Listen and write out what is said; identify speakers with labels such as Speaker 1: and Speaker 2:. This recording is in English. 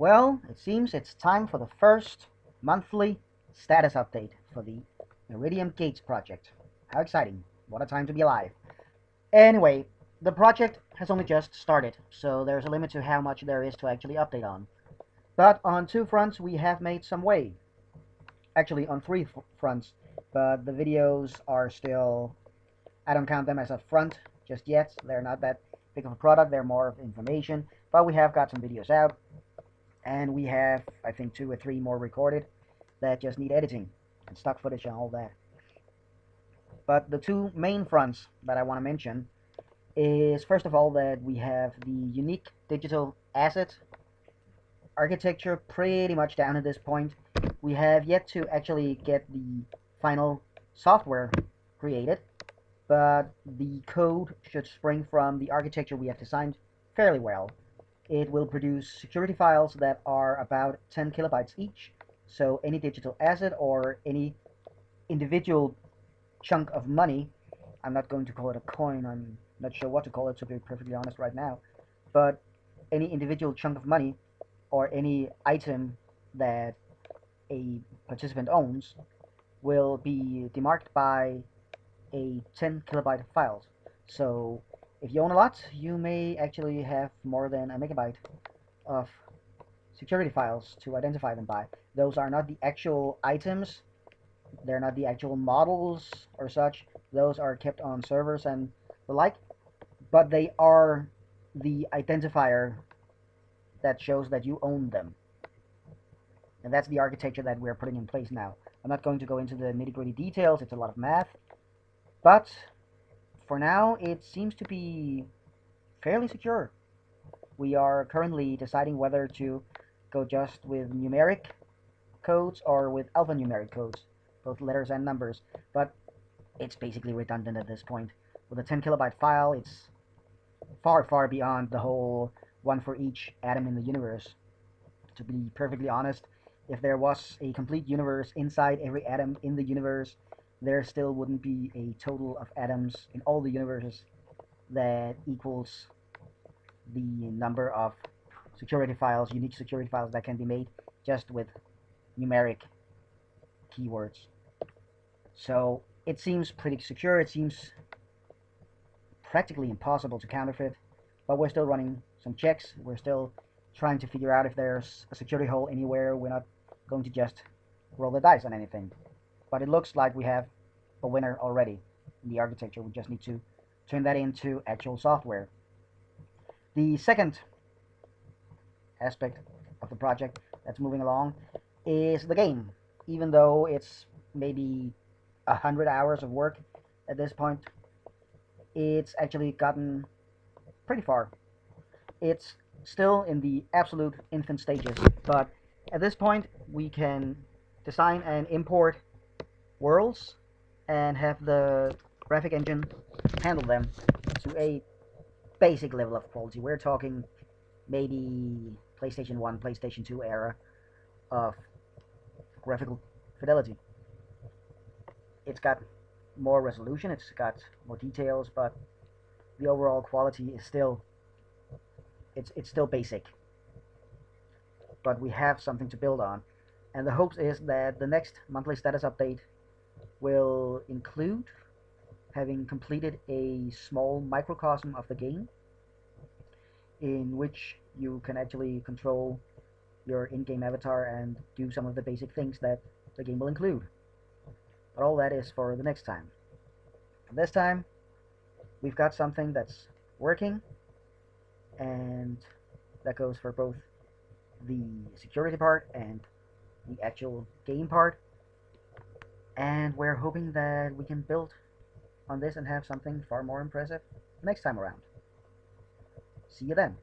Speaker 1: Well, it seems it's time for the first monthly status update for the Iridium Gates project. How exciting! What a time to be alive. Anyway, the project has only just started, so there's a limit to how much there is to actually update on. But on two fronts, we have made some way. Actually, on three fronts, but the videos are still. I don't count them as a front just yet. They're not that big of a product, they're more of information. But we have got some videos out, and we have, I think, two or three more recorded that just need editing and stock footage and all that. But the two main fronts that I want to mention is, first of all, that we have the unique digital asset architecture pretty much down at this point. We have yet to actually get the final software created, but the code should spring from the architecture we have designed fairly well. It will produce security files that are about 10 kilobytes each, so any digital asset or any individual chunk of money, I'm not going to call it a coin, I'm not sure what to call it, to be perfectly honest right now, but any individual chunk of money or any item that a participant owns will be demarked by a 10 kilobyte files. So if you own a lot, you may actually have more than a megabyte of security files to identify them by. Those are not the actual items, they're not the actual models or such. Those are kept on servers and the like, but they are the identifier that shows that you own them. And that's the architecture that we're putting in place now. I'm not going to go into the nitty-gritty details, it's a lot of math, but for now it seems to be fairly secure. We are currently deciding whether to go just with numeric codes or with alphanumeric codes, both letters and numbers, but it's basically redundant at this point. With a 10 kilobyte file, it's far beyond the whole one for each atom in the universe. To be perfectly honest, if there was a complete universe inside every atom in the universe, there still wouldn't be a total of atoms in all the universes that equals the number of security files, unique security files that can be made just with numeric keywords. So it seems pretty secure, it seems practically impossible to counterfeit, but we're still running some checks, we're still trying to figure out if there's a security hole anywhere. We're not going to just roll the dice on anything. But it looks like we have a winner already in the architecture. We just need to turn that into actual software. The second aspect of the project that's moving along is the game. Even though it's maybe 100 hours of work at this point, it's actually gotten pretty far. It's still in the absolute infant stages, but at this point we can design and import worlds and have the graphic engine handle them to a basic level of quality. We're talking maybe PlayStation 1, PlayStation 2 era of graphical fidelity. It's got more resolution, it's got more details, but the overall quality is still it's still basic, but we have something to build on, and the hopes is that the next monthly status update will include having completed a small microcosm of the game in which you can actually control your in-game avatar and do some of the basic things that the game will include. But all that is for the next time. This time we've got something that's working, and that goes for both the security part and the actual game part, and we're hoping that we can build on this and have something far more impressive next time around. See you then.